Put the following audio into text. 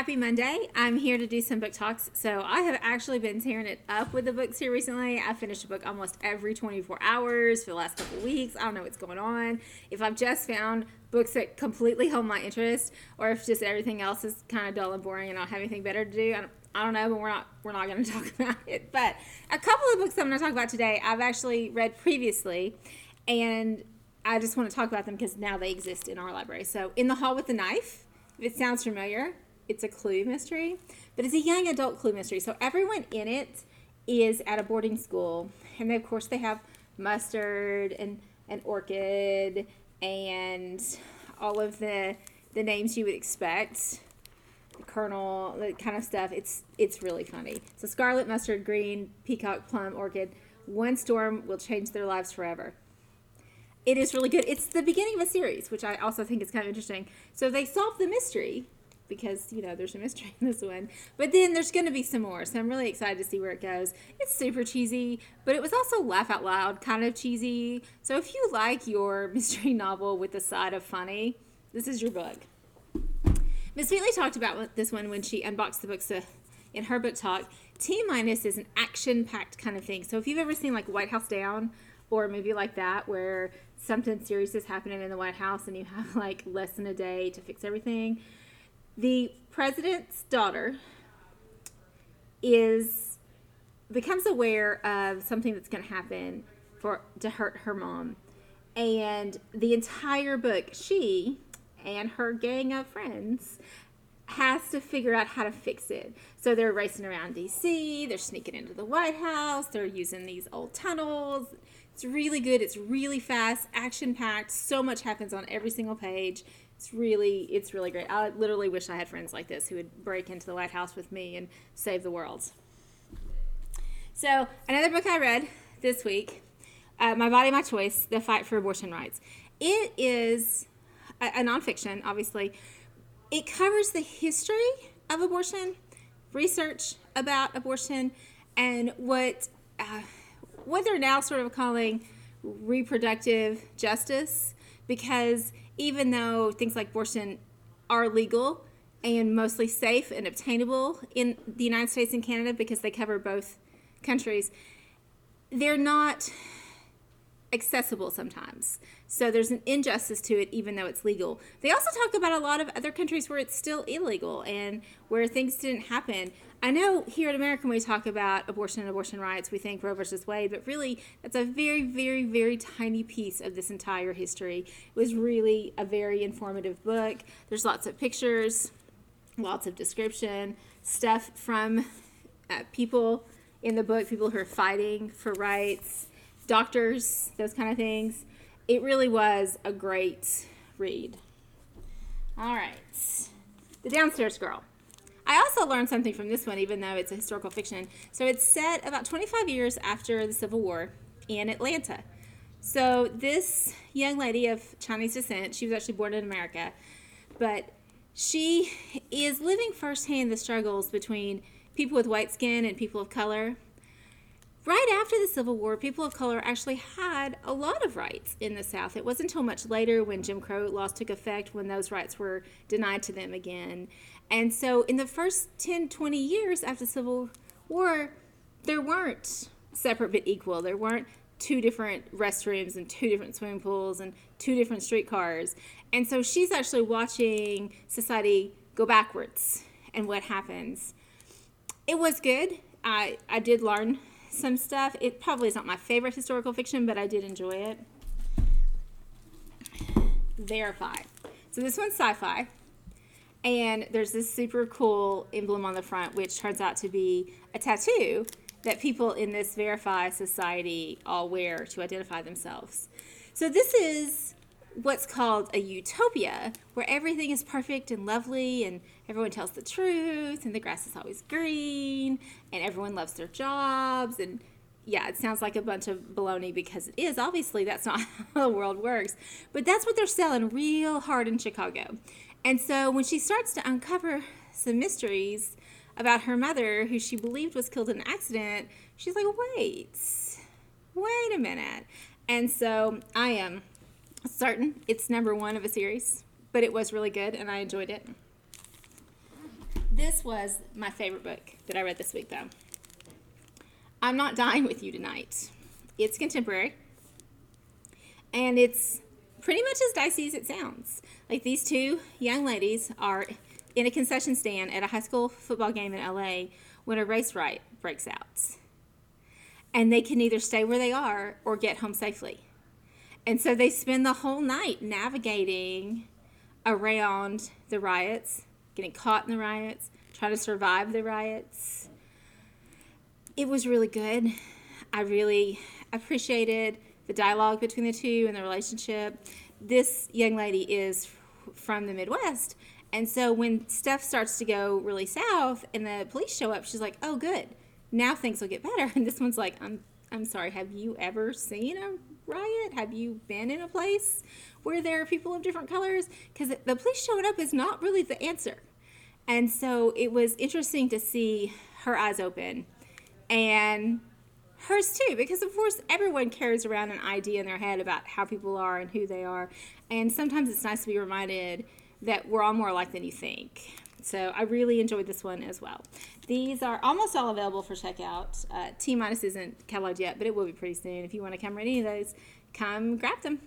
Happy Monday. I'm here to do some book talks. So I have actually been tearing it up with the books here recently. I finished a book almost every 24 hours for the last couple of weeks. I don't know what's going on. If I've just found books that completely hold my interest, or if just everything else is kind of dull and boring and I don't have anything better to do, I don't know, but we're not going to talk about it. But a couple of books I'm going to talk about today, I've actually read previously, and I just want to talk about them because now they exist in our library. So In the Hall with the Knife, if it sounds familiar, it's a clue mystery, but it's a young adult clue mystery. So everyone in it is at a boarding school, and of course they have Mustard and Orchid and all of the names you would expect, the Colonel, that kind of stuff. It's really funny. So Scarlet, Mustard, Green, Peacock, Plum, Orchid. One storm will change their lives forever. It is really good. It's the beginning of a series, which I also think is kind of interesting. So they solve the mystery, because, there's a mystery in this one. But then there's going to be some more. So I'm really excited to see where it goes. It's super cheesy, but it was also laugh out loud kind of cheesy. So if you like your mystery novel with a side of funny, this is your book. Miss Wheatley talked about this one when she unboxed the books in her book talk. T-minus is an action-packed kind of thing. So if you've ever seen like White House Down or a movie like that where something serious is happening in the White House and you have like less than a day to fix everything, the president's daughter becomes aware of something that's going to happen to hurt her mom. And the entire book, she and her gang of friends has to figure out how to fix it. So they're racing around D.C., they're sneaking into the White House, they're using these old tunnels. It's really good. It's really fast, action-packed. So much happens on every single page. It's really great. I literally wish I had friends like this who would break into the White House with me and save the world. So another book I read this week, My Body, My Choice, The Fight for Abortion Rights. It is a nonfiction, obviously. It covers the history of abortion, research about abortion, and what they're now sort of calling reproductive justice, because even though things like abortion are legal and mostly safe and obtainable in the United States and Canada because they cover both countries, they're not accessible sometimes. So there's an injustice to it even though it's legal. They also talk about a lot of other countries where it's still illegal and where things didn't happen. I know here in America when we talk about abortion and abortion rights, we think Roe versus Wade, but really that's a very, very, very tiny piece of this entire history. It was really a very informative book. There's lots of pictures, lots of description, stuff from people in the book, people who are fighting for rights, doctors, those kind of things. It really was a great read. All right. The Downstairs Girl. I also learned something from this one, even though it's a historical fiction. So it's set about 25 years after the Civil War in Atlanta. So this young lady of Chinese descent, she was actually born in America, but she is living firsthand the struggles between people with white skin and people of color. Right after the Civil War, people of color actually had a lot of rights in the South. It wasn't until much later when Jim Crow laws took effect when those rights were denied to them again. And so in the first 10, 20 years after the Civil War, there weren't separate but equal. There weren't two different restrooms and two different swimming pools and two different streetcars. And so she's actually watching society go backwards and what happens. It was good. I did learn some stuff. It probably is not my favorite historical fiction, but I did enjoy it. Verify. So this one's sci-fi, and there's this super cool emblem on the front, which turns out to be a tattoo that people in this Verify society all wear to identify themselves. So this is what's called a utopia, where everything is perfect and lovely and everyone tells the truth and the grass is always green and everyone loves their jobs. And yeah, it sounds like a bunch of baloney because it is. Obviously, that's not how the world works. But that's what they're selling real hard in Chicago. And so when she starts to uncover some mysteries about her mother, who she believed was killed in an accident, she's like, wait a minute. And so I am certain it's number one of a series, but it was really good and I enjoyed it. This was my favorite book that I read this week, though. I'm Not Dying With You Tonight. It's contemporary, and it's pretty much as dicey as it sounds. Like, these two young ladies are in a concession stand at a high school football game in LA when a race riot breaks out. And they can either stay where they are or get home safely. And so they spend the whole night navigating around the riots, getting caught in the riots, trying to survive the riots. It was really good. I really appreciated the dialogue between the two and the relationship. This young lady is from the Midwest, and so when stuff starts to go really south and the police show up, she's like, oh, good, now things will get better. And this one's like, I'm sorry, have you ever seen a riot? Have you been in a place where there are people of different colors? Because the police showing up is not really the answer. And so it was interesting to see her eyes open, and hers too, because of course everyone carries around an idea in their head about how people are and who they are, and sometimes it's nice to be reminded that we're all more alike than you think. So I really enjoyed this one as well. These are almost all available for checkout. T- isn't cataloged yet, but it will be pretty soon. If you want to come read any of those, come grab them.